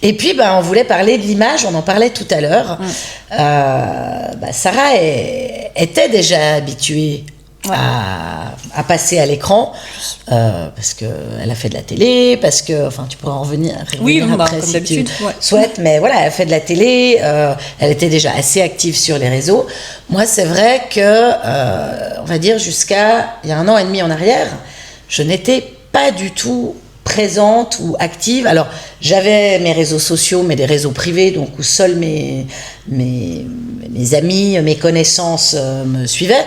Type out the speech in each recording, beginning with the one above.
Et puis, on voulait parler de l'image, on en parlait tout à l'heure. Sarah était déjà habituée à passer à l'écran, parce qu'elle a fait de la télé, parce que, enfin, tu pourras en revenir après comme si d'habitude, tu souhaites, mais voilà, elle a fait de la télé, elle était déjà assez active sur les réseaux. Moi, c'est vrai que, on va dire, jusqu'à il y a 1 an et demi en arrière, je n'étais pas du tout présente ou active. Alors, j'avais mes réseaux sociaux, mais des réseaux privés, donc où seuls mes amis, mes connaissances me suivaient.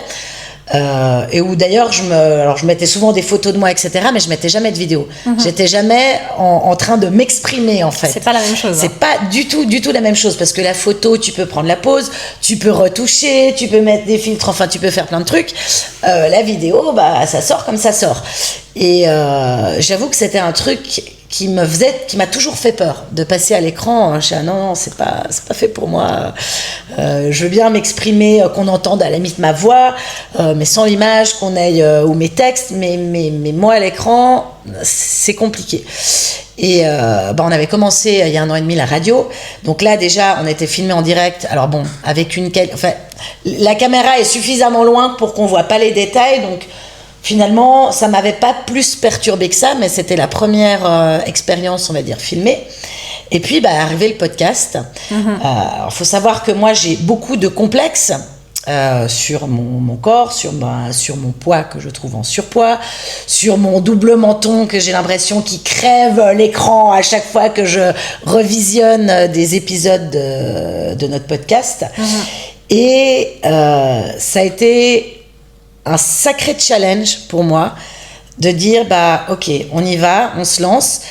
Et où d'ailleurs je mettais souvent des photos de moi, etc., mais je mettais jamais de vidéos. J'étais jamais en train de m'exprimer, en fait. C'est pas la même chose. C'est pas du tout la même chose, parce que la photo, tu peux prendre la pause, tu peux retoucher, tu peux mettre des filtres, enfin tu peux faire plein de trucs. La vidéo, ça sort comme ça sort. Et j'avoue que c'était un truc qui m'a toujours fait peur de passer à l'écran. Je dis, non, c'est pas fait pour moi. Je veux bien m'exprimer, qu'on entende à la limite ma voix, mais sans l'image, qu'on aille, ou mes textes, mais moi à l'écran, c'est compliqué. Et on avait commencé il y a 1 an et demi la radio. Donc là déjà on était filmé en direct. Alors bon, avec la caméra est suffisamment loin pour qu'on voit pas les détails, donc finalement, ça m'avait pas plus perturbé que ça, mais c'était la première expérience, on va dire, filmée. Et puis, arrivé le podcast. Alors, faut savoir que moi, j'ai beaucoup de complexes sur mon corps, sur mon poids que je trouve en surpoids, sur mon double menton que j'ai l'impression qui crève l'écran à chaque fois que je revisionne des épisodes de notre podcast. Et ça a été un sacré challenge pour moi de dire ok, on y va, on se lance.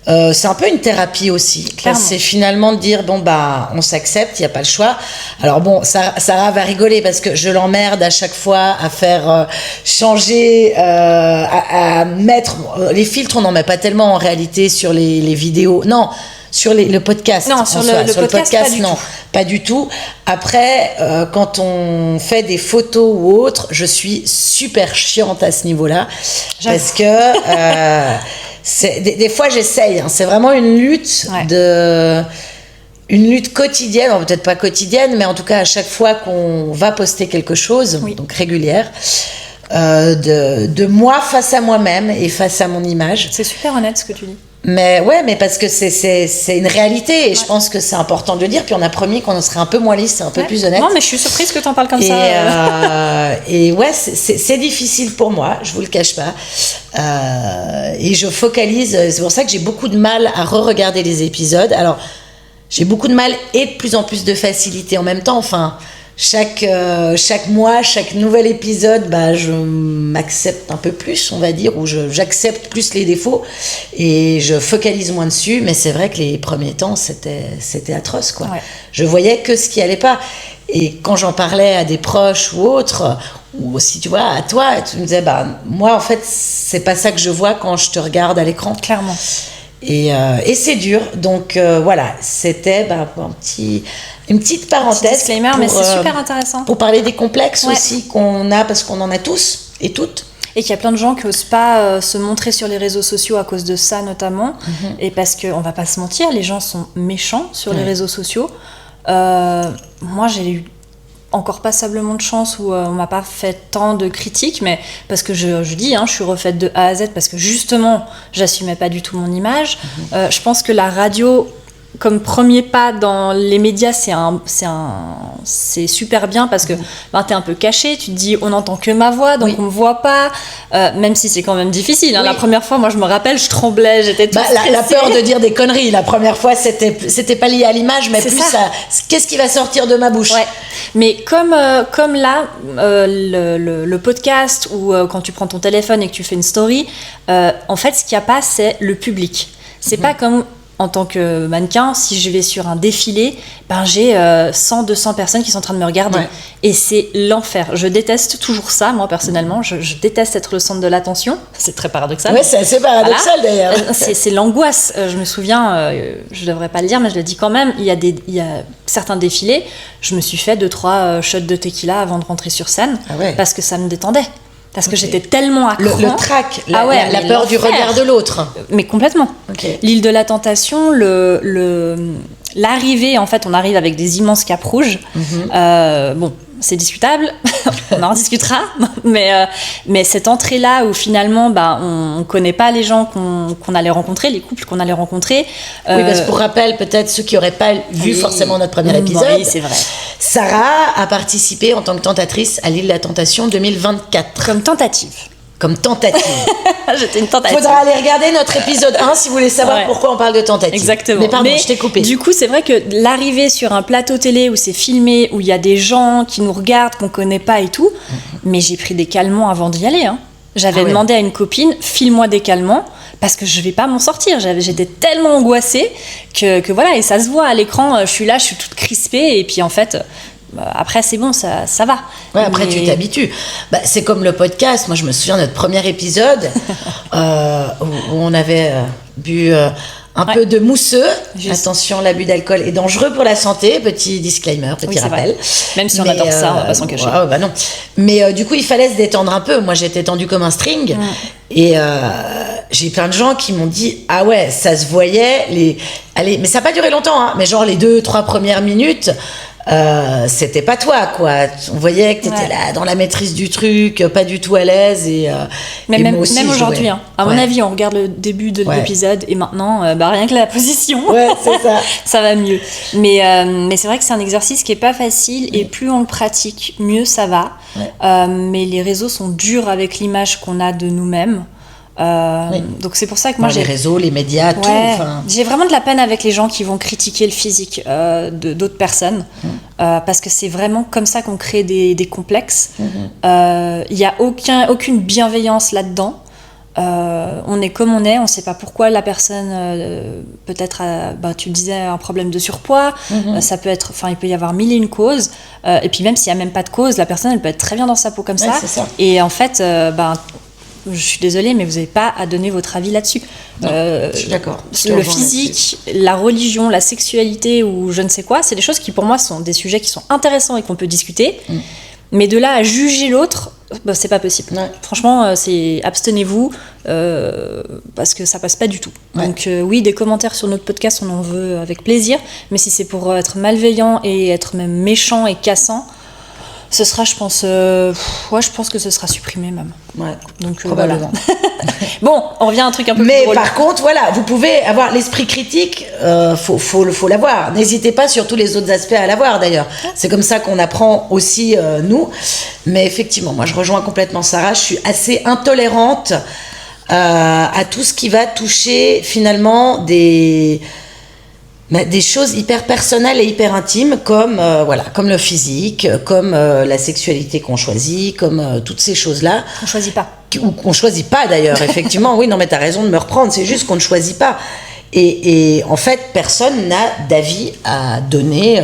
C'est un peu une thérapie aussi. C'est finalement de dire on s'accepte, il n'y a pas le choix. Alors bon, Sarah va rigoler parce que je l'emmerde à chaque fois à faire changer, à mettre les filtres. On n'en met pas tellement en réalité sur les vidéos. Non. Sur le podcast. Non, sur le podcast, non, pas du tout. Après, quand on fait des photos ou autre, je suis super chiante à ce niveau-là. Parce que des fois, j'essaye. C'est vraiment une lutte une lutte quotidienne, peut-être pas quotidienne, mais en tout cas, à chaque fois qu'on va poster quelque chose, donc régulière, de moi face à moi-même et face à mon image. C'est super honnête ce que tu dis. Mais parce que c'est une réalité et je pense que c'est important de le dire. Puis on a promis qu'on serait un peu moins lisse, un peu plus honnête. Non, mais je suis surprise que tu en parles comme ça. Et c'est difficile pour moi, je vous le cache pas. Et je focalise. C'est pour ça que j'ai beaucoup de mal à re-regarder les épisodes. Alors j'ai beaucoup de mal et de plus en plus de facilité en même temps. Enfin. Chaque mois, chaque nouvel épisode, je m'accepte un peu plus, on va dire, ou j'accepte plus les défauts et je focalise moins dessus. Mais c'est vrai que les premiers temps, c'était atroce, quoi. Ouais. Je voyais que ce qui allait pas. Et quand j'en parlais à des proches ou autres, ou aussi, tu vois, à toi, tu me disais, moi, en fait, c'est pas ça que je vois quand je te regarde à l'écran. Clairement. Et c'est dur. Donc voilà, c'était une petite parenthèse. Petit disclaimer, mais c'est super intéressant. Pour parler des complexes aussi qu'on a, parce qu'on en a tous et toutes. Et qu'il y a plein de gens qui n'osent pas se montrer sur les réseaux sociaux à cause de ça notamment. Et parce qu'on ne va pas se mentir, les gens sont méchants sur les réseaux sociaux. Moi, j'ai eu encore passablement de chance où on m'a pas fait tant de critiques, mais parce que je dis, je suis refaite de A à Z parce que justement, j'assumais pas du tout mon image. Je pense que la radio, comme premier pas dans les médias, c'est super bien parce que t'es un peu caché, tu te dis on n'entend que ma voix, donc on me voit pas, même si c'est quand même difficile. La première fois, moi je me rappelle, je tremblais, j'étais toute stressée. La peur de dire des conneries, la première fois c'était pas lié à l'image, mais plus à qu'est-ce qui va sortir de ma bouche. Ouais. Mais comme là, le podcast ou quand tu prends ton téléphone et que tu fais une story, en fait ce qu'il n'y a pas, c'est le public. C'est pas comme en tant que mannequin, si je vais sur un défilé, j'ai 100-200 personnes qui sont en train de me regarder. Ouais. Et c'est l'enfer. Je déteste toujours ça, moi, personnellement. Je déteste être le centre de l'attention. C'est très paradoxal. Oui, c'est assez paradoxal, d'ailleurs. C'est l'angoisse. Je me souviens, je ne devrais pas le dire, mais je le dis quand même, il y a certains défilés, je me suis fait 2-3 shots de tequila avant de rentrer sur scène, parce que ça me détendait. parce que j'étais tellement à cran. Le trac, la mais peur du regard de l'autre. Mais complètement. Okay. L'île de la Tentation, l'arrivée, en fait, on arrive avec des immenses capes rouges. Bon, c'est discutable, on en discutera, mais cette entrée-là où finalement on connaît pas les gens qu'on allait rencontrer, les couples qu'on allait rencontrer. Oui, parce que pour rappel, peut-être ceux qui n'auraient pas vu forcément notre premier épisode, oui, c'est vrai. Sarah a participé en tant que tentatrice à l'île de la Tentation 2024. Comme tentative. J'étais une tentative. Faudra aller regarder notre épisode 1 si vous voulez savoir pourquoi on parle de tentative. Exactement. Mais pardon, je t'ai coupé. Du coup, c'est vrai que l'arrivée sur un plateau télé où c'est filmé, où il y a des gens qui nous regardent, qu'on connaît pas et tout, mais j'ai pris des calmants avant d'y aller. J'avais demandé à une copine, file-moi des calmants, parce que je vais pas m'en sortir. J'étais tellement angoissée que voilà, et ça se voit à l'écran, je suis toute crispée, et puis en fait... Après, c'est bon, ça va. Ouais, après, tu t'habitues. C'est comme le podcast. Moi, je me souviens de notre premier épisode où on avait bu un peu de mousseux. Attention, l'abus d'alcool est dangereux pour la santé. Petit disclaimer, petit rappel. Vrai. Même si on adore ça, on va pas s'en cacher. Non. Mais du coup, il fallait se détendre un peu. Moi, j'étais tendue comme un string. Et j'ai plein de gens qui m'ont dit ah ouais, ça se voyait. Mais ça n'a pas duré longtemps. Mais genre les 2-3 premières minutes... c'était pas toi, quoi. On voyait que t'étais là dans la maîtrise du truc, pas du tout à l'aise même aujourd'hui, à mon avis, on regarde le début de l'épisode et maintenant, rien que la position, c'est ça. Ça va mieux. Mais c'est vrai que c'est un exercice qui est pas facile et plus on le pratique, mieux ça va. Mais les réseaux sont durs avec l'image qu'on a de nous-mêmes. Donc c'est pour ça que moi les réseaux, les médias, tout. J'ai vraiment de la peine avec les gens qui vont critiquer le physique d'autres personnes parce que c'est vraiment comme ça qu'on crée des complexes. Il y a aucune bienveillance là-dedans. On est comme on est, on sait pas pourquoi la personne peut-être tu le disais, un problème de surpoids, ça peut être, il peut y avoir mille et une causes, et puis même s'il y a même pas de cause, la personne elle peut être très bien dans sa peau comme ça. Et en fait je suis désolée, mais vous n'avez pas à donner votre avis là-dessus. Je suis d'accord. Le physique, la religion, la sexualité ou je ne sais quoi, c'est des choses qui pour moi sont des sujets qui sont intéressants et qu'on peut discuter. Mais de là à juger l'autre, c'est pas possible. Franchement, abstenez-vous parce que ça passe pas du tout. Donc oui, des commentaires sur notre podcast, on en veut avec plaisir. Mais si c'est pour être malveillant et être même méchant et cassant, ce sera, je pense que ce sera supprimé même. Donc probablement. Voilà. Bon, on revient à un truc un peu plus drôle. Mais par contre, vous pouvez avoir l'esprit critique, faut l'avoir. N'hésitez pas sur tous les autres aspects à l'avoir d'ailleurs. C'est comme ça qu'on apprend aussi nous. Mais effectivement, moi je rejoins complètement Sarah. Je suis assez intolérante à tout ce qui va toucher finalement des choses hyper personnelles et hyper intimes comme le physique, comme la sexualité qu'on choisit, comme toutes ces choses-là. On choisit pas. Ou qu'on choisit pas d'ailleurs, effectivement. Oui, non mais t'as raison de me reprendre, c'est juste qu'on ne choisit pas. Et en fait, personne n'a d'avis à donner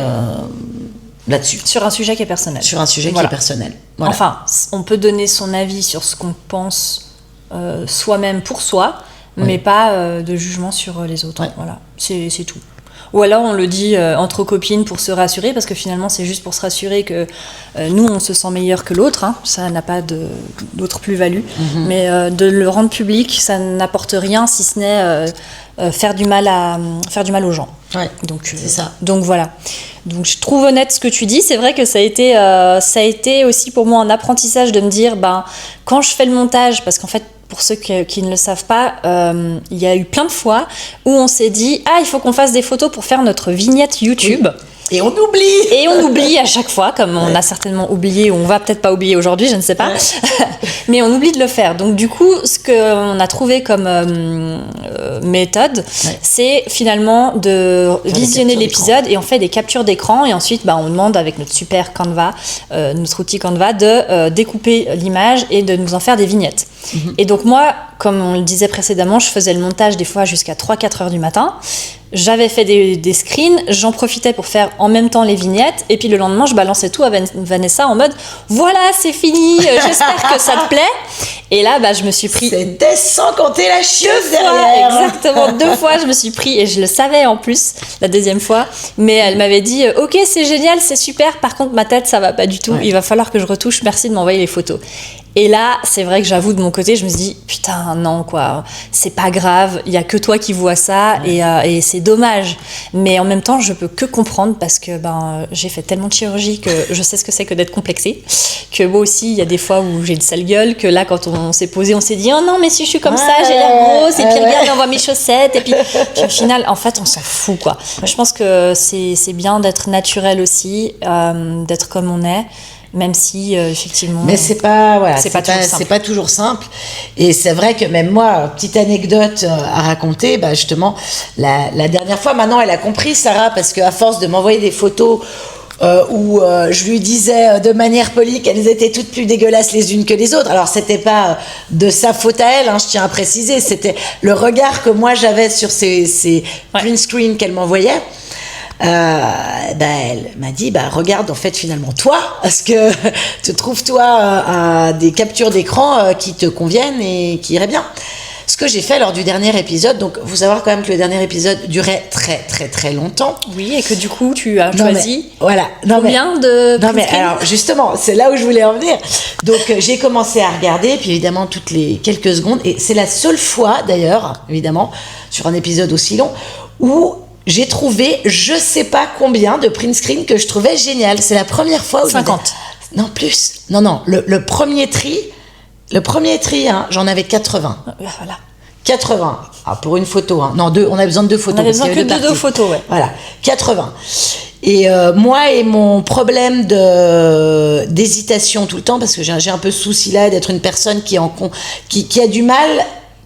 là-dessus. Sur un sujet qui est personnel. Sur un sujet qui est personnel. Voilà. Enfin, on peut donner son avis sur ce qu'on pense soi-même pour soi, mais pas de jugement sur les autres. Voilà, c'est tout. Ou alors on le dit entre copines pour se rassurer, parce que finalement c'est juste pour se rassurer que nous on se sent meilleur que l'autre, ça n'a pas d'autre plus-value, mais de le rendre public, ça n'apporte rien si ce n'est faire du mal aux gens. Donc c'est ça. Donc voilà. Donc je trouve honnête ce que tu dis. C'est vrai que ça a été aussi pour moi un apprentissage de me dire quand je fais le montage, parce qu'en fait pour ceux qui ne le savent pas, il y a eu plein de fois où on s'est dit il faut qu'on fasse des photos pour faire notre vignette YouTube. Et on oublie. Et on oublie à chaque fois, comme on a certainement oublié, ou on va peut-être pas oublier aujourd'hui, je ne sais pas. Mais on oublie de le faire. Donc du coup, ce qu'on a trouvé comme méthode, c'est finalement de visionner l'épisode et on fait des captures d'écran et ensuite on demande avec notre super Canva, notre outil Canva, de découper l'image et de nous en faire des vignettes. Et donc moi, comme on le disait précédemment, je faisais le montage des fois jusqu'à 3-4 heures du matin. J'avais fait des screens, j'en profitais pour faire en même temps les vignettes, et puis le lendemain, je balançais tout à Vanessa en mode « Voilà, c'est fini, j'espère que ça te plaît !» Et là, je me suis pris... C'était sans compter la chieuse derrière. Exactement, 2 fois, je me suis pris, et je le savais en plus, la deuxième fois, mais elle m'avait dit « Ok, c'est génial, c'est super, par contre, ma tête, ça va pas du tout, il va falloir que je retouche, merci de m'envoyer les photos. » Et là, c'est vrai que j'avoue, de mon côté, je me dis, putain, non, quoi, c'est pas grave, il y a que toi qui vois ça, et c'est dommage. Mais en même temps, je peux que comprendre, parce que j'ai fait tellement de chirurgie que je sais ce que c'est que d'être complexée, que moi aussi, il y a des fois où j'ai une sale gueule, que là, quand on s'est posé, on s'est dit, oh non, mais si je suis comme ça, j'ai l'air grosse, et puis regarde, on voit mes chaussettes, et puis au final, en fait, on s'en fout, quoi. Je pense que c'est bien d'être naturel aussi, d'être comme on est. Même si effectivement, mais c'est pas toujours simple. Et c'est vrai que même moi, petite anecdote à raconter, justement, la dernière fois, maintenant elle a compris, Sarah, parce qu'à force de m'envoyer des photos où je lui disais de manière polie qu'elles étaient toutes plus dégueulasses les unes que les autres. Alors c'était pas de sa faute à elle, je tiens à préciser, c'était le regard que moi j'avais sur ces print screens qu'elle m'envoyait. Elle m'a dit, regarde, en fait, finalement, toi, parce que tu trouves, toi, des captures d'écran qui te conviennent et qui iraient bien. Ce que j'ai fait lors du dernier épisode, donc, vous savez quand même que le dernier épisode durait très, très, très longtemps. Oui, et que du coup, tu as choisi combien de... Non, mais alors, justement, c'est là où je voulais en venir. Donc, j'ai commencé à regarder, puis évidemment, toutes les quelques secondes, et c'est la seule fois, d'ailleurs, évidemment, sur un épisode aussi long, où j'ai trouvé je sais pas combien de print screen que je trouvais génial. C'est la première fois où 50. Non, plus. Non, le premier tri, j'en avais 80. Voilà. 80. Ah, pour une photo, Non, deux, on a besoin de 2 photos. On avait besoin que de 2 photos, ouais. Voilà, 80. Et moi et mon problème d'hésitation tout le temps, parce que j'ai un peu ce souci là d'être une personne qui a du mal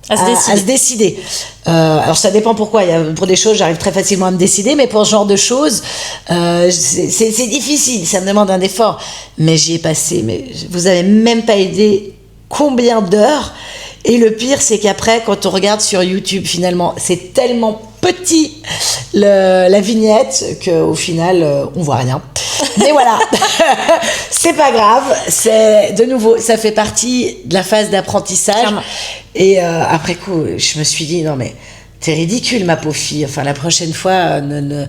à se décider. Alors ça dépend pourquoi. Pour des choses, j'arrive très facilement à me décider, mais pour ce genre de choses, c'est difficile. Ça me demande un effort. Mais j'y ai passé. Mais vous avez même pas idée combien d'heures. Et le pire, c'est qu'après, quand on regarde sur YouTube, finalement, c'est tellement petit la vignette qu'au final, on voit rien. Mais voilà, c'est pas grave. C'est de nouveau, ça fait partie de la phase d'apprentissage. Clairement. Et après coup, je me suis dit non mais t'es ridicule ma pauvre fille. Enfin la prochaine fois, ne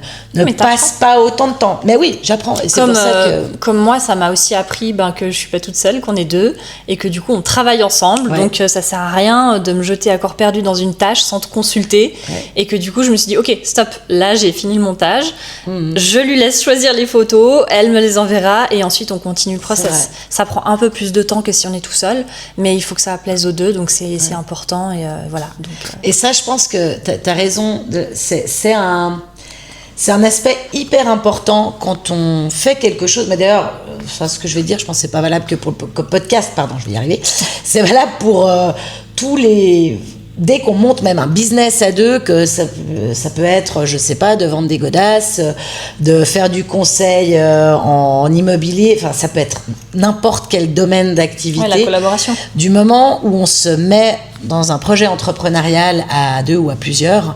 passe pas autant de temps. Mais oui, j'apprends. Et c'est pour ça que comme moi, ça m'a aussi appris que je suis pas toute seule, qu'on est 2 et que du coup on travaille ensemble. Ouais. Donc ça sert à rien de me jeter à corps perdu dans une tâche sans te consulter. Ouais. Et que du coup je me suis dit ok stop, là j'ai fini le montage. Je lui laisse choisir les photos, elle me les enverra et ensuite on continue le process. Ça prend un peu plus de temps que si on est tout seul, mais il faut que ça plaise aux 2, donc c'est important et voilà. Donc, Et ça, je pense que t'as raison. C'est un aspect hyper important quand on fait quelque chose. Mais d'ailleurs, ce que je vais dire, je pense que c'est pas valable que pour le podcast. Pardon, je vais y arriver. C'est valable pour tous les. Dès qu'on monte même un business à 2, que ça peut être, je sais pas, de vendre des godasses, de faire du conseil en immobilier, enfin ça peut être n'importe quel domaine d'activité. Ouais, la collaboration. Du moment où on se met dans un projet entrepreneurial à 2 ou à plusieurs,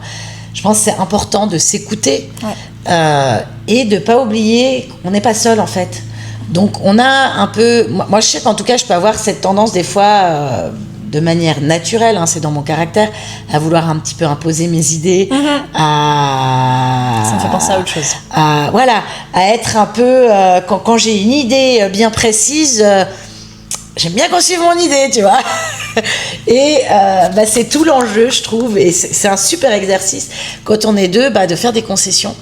je pense que c'est important de s'écouter et de pas oublier qu'on n'est pas seul en fait. Donc on a un peu, moi je sais qu'en tout cas je peux avoir cette tendance des fois de manière naturelle, c'est dans mon caractère, à vouloir un petit peu imposer mes idées, ça me fait penser à autre chose. À être un peu, quand j'ai une idée bien précise, j'aime bien qu'on suive mon idée, tu vois. Et c'est tout l'enjeu, je trouve, et c'est un super exercice, quand on est 2, de faire des concessions,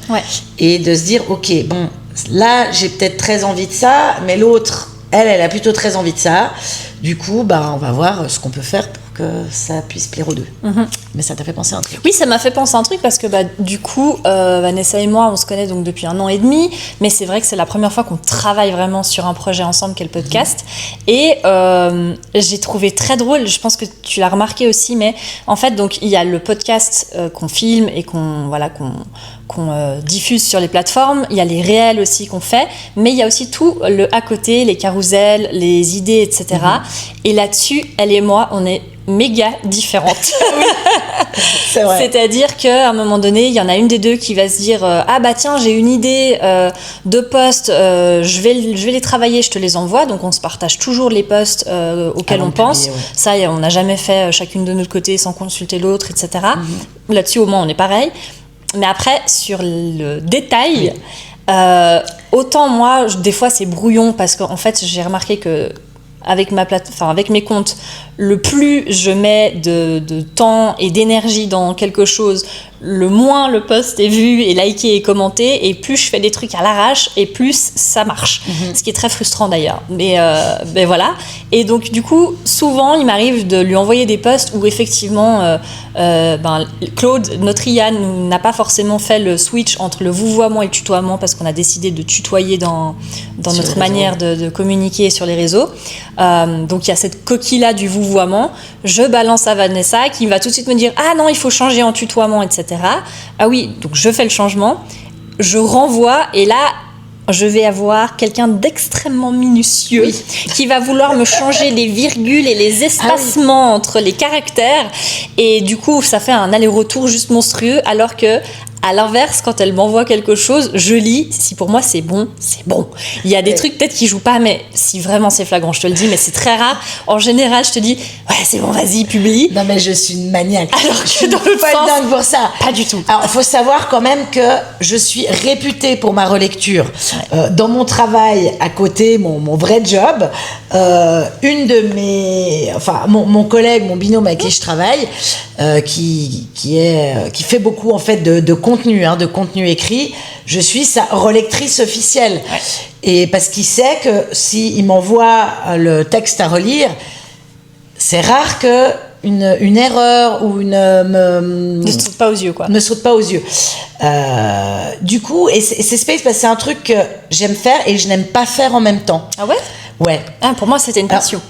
et de se dire, ok, bon, là, j'ai peut-être très envie de ça, mais l'autre, elle a plutôt très envie de ça. Du coup, on va voir ce qu'on peut faire pour que ça puisse plaire aux 2. Mais ça t'a fait penser à un truc. Oui, ça m'a fait penser à un truc parce que du coup, Vanessa et moi, on se connaît donc depuis 1 an et demi, mais c'est vrai que c'est la première fois qu'on travaille vraiment sur un projet ensemble qu'est le podcast. Et j'ai trouvé très drôle, je pense que tu l'as remarqué aussi, mais en fait, donc il y a le podcast qu'on filme et qu'on diffuse sur les plateformes, il y a les réels aussi qu'on fait, mais il y a aussi tout le à côté, les carousels, les idées, etc. Et là-dessus, elle et moi, on est méga différentes. C'est vrai. C'est-à-dire qu'à un moment donné, il y en a une des 2 qui va se dire tiens, j'ai une idée de posts, je vais les travailler, je te les envoie. Donc on se partage toujours les posts auxquels on pense. Ça, on n'a jamais fait chacune de notre côté sans consulter l'autre, etc. Là-dessus, au moins, on est pareil. Mais après, sur le détail, autant moi, des fois, c'est brouillon parce qu'en fait, j'ai remarqué que avec avec mes comptes, le plus je mets de temps et d'énergie dans quelque chose, le moins le post est vu et liké et commenté, et plus je fais des trucs à l'arrache et plus ça marche. Ce qui est très frustrant d'ailleurs. Mais voilà. Et donc du coup, souvent il m'arrive de lui envoyer des posts où effectivement Claude, notre Yann, n'a pas forcément fait le switch entre le vouvoiement et le tutoiement, parce qu'on a décidé de tutoyer dans notre manière de communiquer sur les réseaux. Donc il y a cette coquille-là du vouvoiement. Je balance à Vanessa qui va tout de suite me dire « Ah non, il faut changer en tutoiement, etc. » Ah oui, donc je fais le changement, je renvoie, et là je vais avoir quelqu'un d'extrêmement minutieux qui va vouloir me changer les virgules et les espacements entre les caractères, et du coup ça fait un aller-retour juste monstrueux, alors que à l'inverse, quand elle m'envoie quelque chose, je lis. Si pour moi c'est bon, c'est bon. Il y a des trucs peut-être qui jouent pas, mais si vraiment c'est flagrant, je te le dis, mais c'est très rare. En général, je te dis, ouais, c'est bon, vas-y, publie. Non, mais je suis une maniaque. Alors que dans le pas dingue pour ça. Pas du tout. Alors, il faut savoir quand même que je suis réputée pour ma relecture. Dans mon travail à côté, mon vrai job, une de mes, mon collègue, mon binôme avec qui je travaille, qui fait beaucoup en fait de contenu écrit, je suis sa relectrice officielle. Ouais. Et parce qu'il sait que s'il m'envoie le texte à relire, c'est rare que une erreur ou ne saute pas aux yeux, quoi. Ne saute pas aux yeux. Du coup, et c'est space parce que c'est un truc que j'aime faire et je n'aime pas faire en même temps. Ah ouais? Ouais. Ah, pour moi, c'était une passion.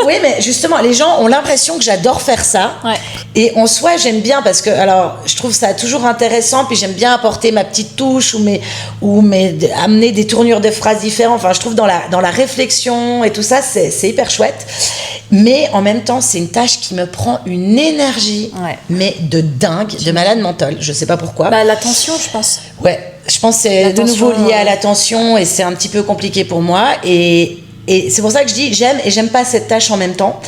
Oui, mais justement, les gens ont l'impression que j'adore faire ça. Ouais. Et en soi, j'aime bien parce que, alors, je trouve ça toujours intéressant. Puis j'aime bien apporter ma petite touche amener des tournures de phrases différentes. Enfin, je trouve dans la réflexion et tout ça, c'est hyper chouette. Mais en même temps, c'est une tâche qui me prend une énergie, mais de dingue, de malade mental. Je sais pas pourquoi. L'attention, je pense. Ouais, je pense que c'est de nouveau lié à l'attention et c'est un petit peu compliqué pour moi. Et c'est pour ça que je dis j'aime et j'aime pas cette tâche en même temps.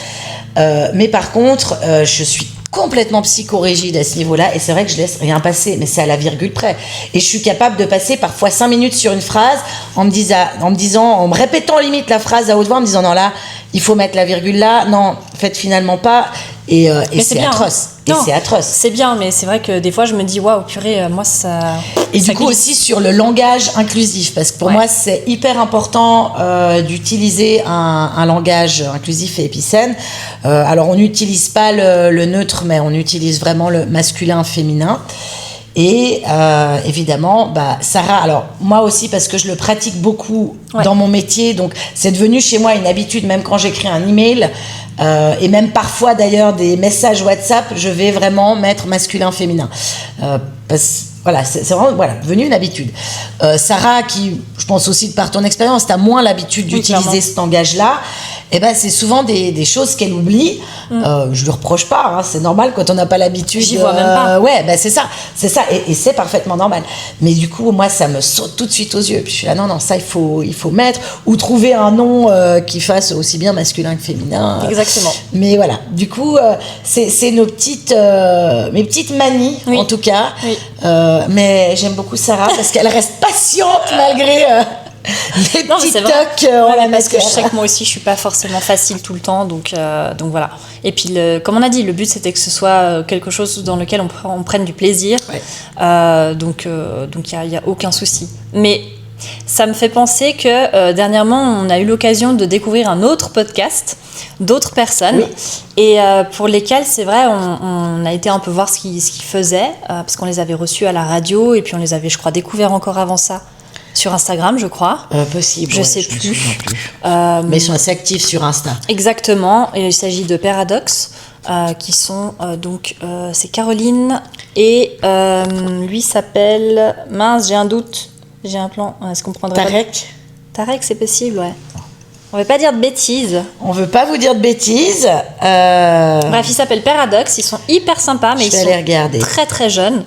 Mais par contre, je suis complètement psychorigide à ce niveau-là, et c'est vrai que je laisse rien passer, mais c'est à la virgule près. Et je suis capable de passer parfois 5 minutes sur une phrase en me répétant limite la phrase à haute voix, en me disant non, là, il faut mettre la virgule là, non, faites finalement pas. Et c'est bien, atroce. Et c'est atroce. C'est bien, mais c'est vrai que des fois je me dis waouh, purée, moi ça. Et ça du coup aussi sur le langage inclusif, parce que pour moi c'est hyper important d'utiliser un langage inclusif et épicène. Alors on n'utilise pas le neutre, mais on utilise vraiment le masculin, féminin. Et évidemment, Sarah, alors moi aussi parce que je le pratique beaucoup dans mon métier, donc c'est devenu chez moi une habitude, même quand j'écris un email, et même parfois d'ailleurs des messages WhatsApp, je vais vraiment mettre masculin, féminin. C'est vraiment devenu une habitude. Sarah, qui, je pense aussi de par ton expérience, tu as moins l'habitude d'utiliser cet langage-là, et c'est souvent des choses qu'elle oublie. Je lui reproche pas, c'est normal quand on n'a pas l'habitude. J'y vois même pas. C'est ça, et c'est parfaitement normal. Mais du coup, moi, ça me saute tout de suite aux yeux. Puis je suis là, non, ça, il faut mettre, ou trouver un nom qui fasse aussi bien masculin que féminin. Exactement. Mais voilà, du coup, c'est mes petites manies, en tout cas. Oui. Mais j'aime beaucoup Sarah parce qu'elle reste patiente malgré les petits tocs parce que je sais que moi aussi je suis pas forcément facile tout le temps, donc voilà. Et puis comme on a dit, le but c'était que ce soit quelque chose dans lequel on prenne du plaisir. Donc il y a aucun souci. Mais ça me fait penser que dernièrement on a eu l'occasion de découvrir un autre podcast d'autres personnes et pour lesquelles c'est vrai on a été un peu voir ce qu'ils faisaient parce qu'on les avait reçus à la radio et puis on les avait, je crois, découverts encore avant ça sur Instagram, je crois. Possible. Je sais plus. Mais ils sont assez actifs sur Insta. Exactement. Et il s'agit de Paradox, qui sont c'est Caroline et lui s'appelle j'ai un doute. J'ai un plan. Est-ce qu'on prendrait Tarek, c'est possible, ouais. On veut pas dire de bêtises. On veut pas vous dire de bêtises. Bref, ils s'appellent Paradox. Ils sont hyper sympas, mais ils sont très très jeunes.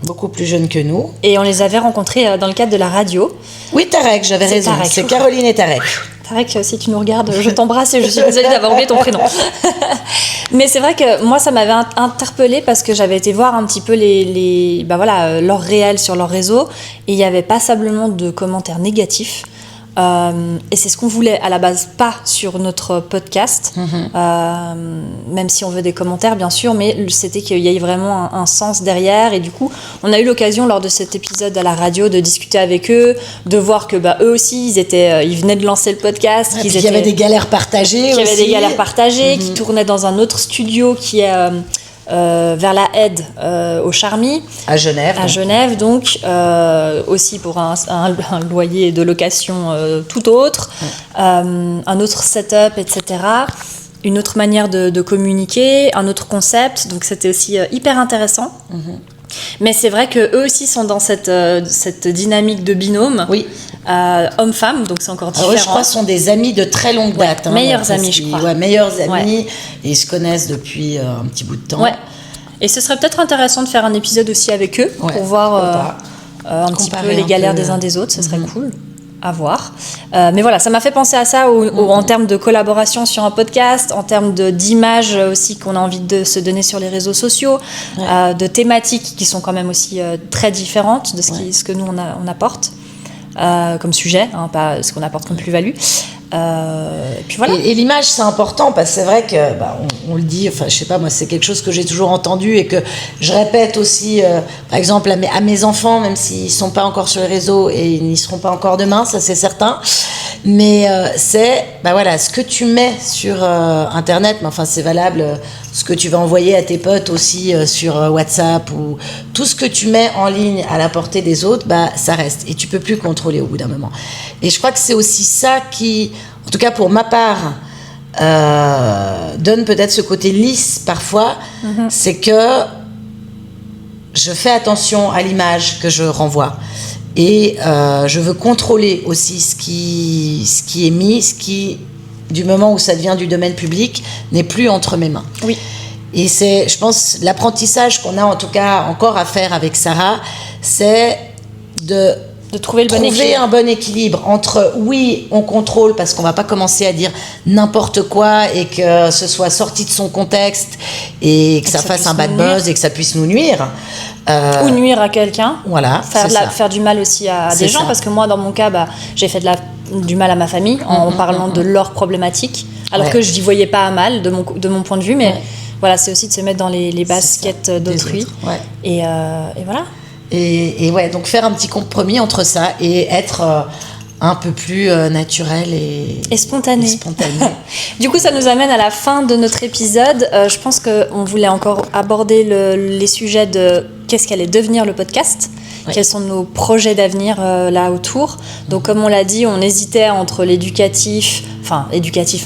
Beaucoup plus jeunes que nous. Et on les avait rencontrés dans le cadre de la radio. Oui, Tarek, j'avais raison. Tarek. C'est Caroline et Tarek. Tarek, si tu nous regardes, je t'embrasse et je suis désolée d'avoir oublié ton prénom. Mais c'est vrai que moi, ça m'avait interpellée parce que j'avais été voir un petit peu leurs réels sur leur réseau et il n'y avait passablement de commentaires négatifs. Et c'est ce qu'on voulait à la base, pas sur notre podcast, même si on veut des commentaires bien sûr, mais c'était qu'il y ait vraiment un sens derrière. Et du coup, on a eu l'occasion lors de cet épisode à la radio de discuter avec eux, de voir que eux aussi, ils venaient de lancer le podcast, qu'il y avait des galères partagées, qui tournaient dans un autre studio qui est vers la Aide au Charmy à Genève donc aussi pour un loyer de location tout autre, un autre setup, etc., une autre manière de communiquer, un autre concept, donc c'était aussi hyper intéressant. Mais c'est vrai qu'eux aussi sont dans cette dynamique de binôme, homme-femme, donc c'est encore différent. Je crois qu'ils sont des amis de très longue date. Meilleurs amis, je crois. Meilleurs amis, et ils se connaissent depuis un petit bout de temps. Et ce serait peut-être intéressant de faire un épisode aussi avec eux, pour voir un petit peu les galères des uns des autres, ce serait cool à voir. Mais voilà, ça m'a fait penser à ça en termes de collaboration sur un podcast, en termes d'image aussi qu'on a envie de se donner sur les réseaux sociaux, de thématiques qui sont quand même aussi très différentes de ce que nous on apporte comme sujet, pas ce qu'on apporte comme plus-value. Et puis voilà. Et l'image, c'est important parce que c'est vrai que on le dit, enfin je sais pas, moi c'est quelque chose que j'ai toujours entendu et que je répète aussi, par exemple à mes enfants, même s'ils sont pas encore sur les réseaux et ils n'y seront pas encore demain, ça c'est certain. Mais c'est ce que tu mets sur internet, mais enfin c'est valable, ce que tu vas envoyer à tes potes aussi sur WhatsApp, ou tout ce que tu mets en ligne à la portée des autres, ça reste et tu peux plus contrôler au bout d'un moment. Et je crois que c'est aussi ça qui, en tout cas pour ma part, donne peut-être ce côté lisse parfois, c'est que je fais attention à l'image que je renvoie. Et je veux contrôler aussi ce qui est mis, ce qui, du moment où ça devient du domaine public, n'est plus entre mes mains. Oui. Et c'est, je pense, l'apprentissage qu'on a en tout cas encore à faire avec Sarah, c'est de trouver un bon équilibre entre, oui, on contrôle parce qu'on va pas commencer à dire n'importe quoi et que ce soit sorti de son contexte et que ça fasse un bad buzz et que ça puisse nous nuire. Ou nuire à quelqu'un. Voilà, faire du mal aussi à des gens, parce que moi, dans mon cas, j'ai fait du mal à ma famille en parlant de leurs problématiques, alors que je n'y voyais pas à mal de mon point de vue, mais voilà, c'est aussi de se mettre dans les baskets d'autrui. Et voilà. Et donc faire un petit compromis entre ça et être un peu plus naturel et spontané. Du coup, ça nous amène à la fin de notre épisode. Je pense qu'on voulait encore aborder les sujets de qu'est-ce qu'allait devenir le podcast, quels sont nos projets d'avenir là autour. Donc, comme on l'a dit, on hésitait entre l'éducatif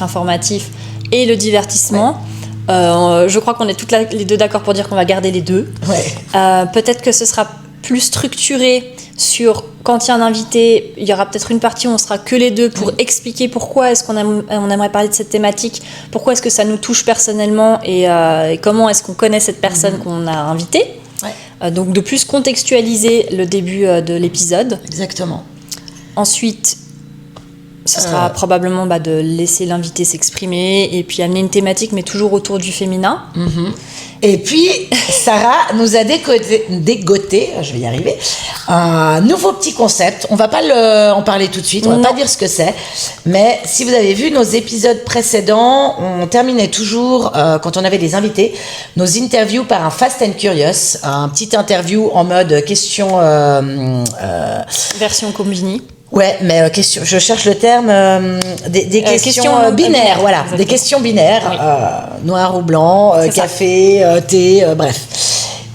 informatif et le divertissement. Je crois qu'on est toutes les deux d'accord pour dire qu'on va garder les deux. Peut-être que ce sera plus structuré sur quand il y a un invité, il y aura peut-être une partie où on sera que les deux pour expliquer pourquoi est-ce qu'on aimerait parler de cette thématique, pourquoi est-ce que ça nous touche personnellement et comment est-ce qu'on connaît cette personne qu'on a invitée. Donc de plus contextualiser le début de l'épisode. Exactement. Ensuite, ce sera probablement de laisser l'invité s'exprimer et puis amener une thématique, mais toujours autour du féminin. Et puis, Sarah nous a dégoté, je vais y arriver, un nouveau petit concept. On va pas en parler tout de suite, on va pas dire ce que c'est. Mais si vous avez vu nos épisodes précédents, on terminait toujours, quand on avait des invités, nos interviews par un Fast and Curious, un petit interview en mode question... version Combini. Ouais, mais je cherche le terme, des questions binaires, voilà, exactement. Des questions binaires, noir ou blanc, café, thé, bref.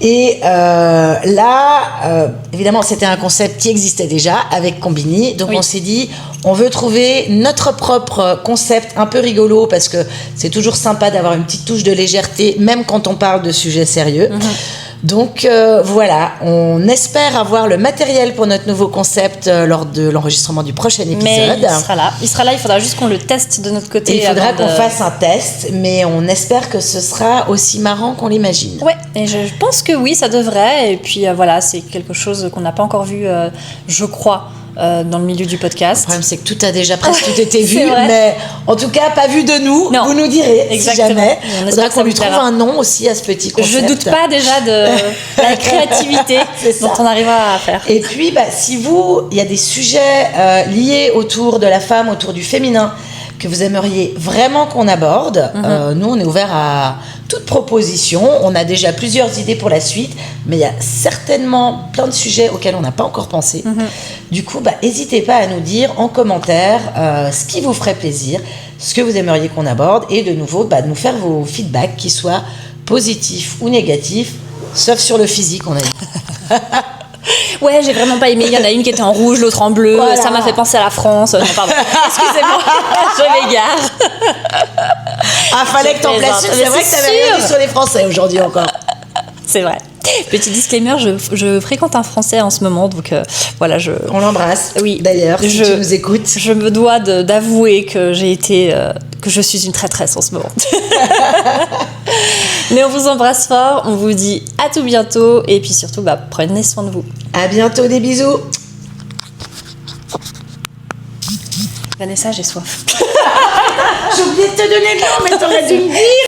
Et là, évidemment, c'était un concept qui existait déjà avec Combini, donc on s'est dit, on veut trouver notre propre concept un peu rigolo, parce que c'est toujours sympa d'avoir une petite touche de légèreté, même quand on parle de sujets sérieux. Donc voilà, on espère avoir le matériel pour notre nouveau concept lors de l'enregistrement du prochain épisode. Mais il sera là, il faudra juste qu'on le teste de notre côté. Et il faudra qu'on fasse un test, mais on espère que ce sera aussi marrant qu'on l'imagine. Ouais, et je pense que oui, ça devrait. Et puis voilà, c'est quelque chose qu'on n'a pas encore vu, je crois, dans le milieu du Le podcast. problème, c'est que tout a déjà presque tout été vu, C'est vrai. mais en tout cas, pas vu de nous. Non. Vous nous direz, Exactement. si jamais. On Il espère faudra que qu'on ça lui vous trouve plaira. un nom aussi à ce petit concept. Je doute pas déjà de la créativité C'est ça. dont on arrivera à faire. Et puis, si il y a des sujets liés autour de la femme, autour du féminin, que vous aimeriez vraiment qu'on aborde, nous, on est ouvert à toute proposition. On a déjà plusieurs idées pour la suite, mais il y a certainement plein de sujets auxquels on n'a pas encore pensé. Du coup, n'hésitez pas à nous dire en commentaire ce qui vous ferait plaisir, ce que vous aimeriez qu'on aborde, et de nouveau, de nous faire vos feedbacks, qu'ils soient positifs ou négatifs, sauf sur le physique, on a dit. Ouais, j'ai vraiment pas aimé. Il y en a une qui était en rouge, l'autre en bleu. Voilà. Ça m'a fait penser à la France. Non, pardon. Excusez-moi, je m'égare. Ah, fallait que t'en places une. plaisante. C'est vrai que t'avais rien dit sur les Français aujourd'hui encore. C'est vrai. Petit disclaimer, je fréquente un Français en ce moment, donc voilà, On l'embrasse. Oui. D'ailleurs, si tu nous écoutes. Je me dois d'avouer que que je suis une traîtresse en ce moment. Mais on vous embrasse fort, on vous dit à tout bientôt, et puis surtout, prenez soin de vous. À bientôt, des bisous. Vanessa, j'ai soif. J'ai oublié de te donner le nom, mais t'aurais dû me dire.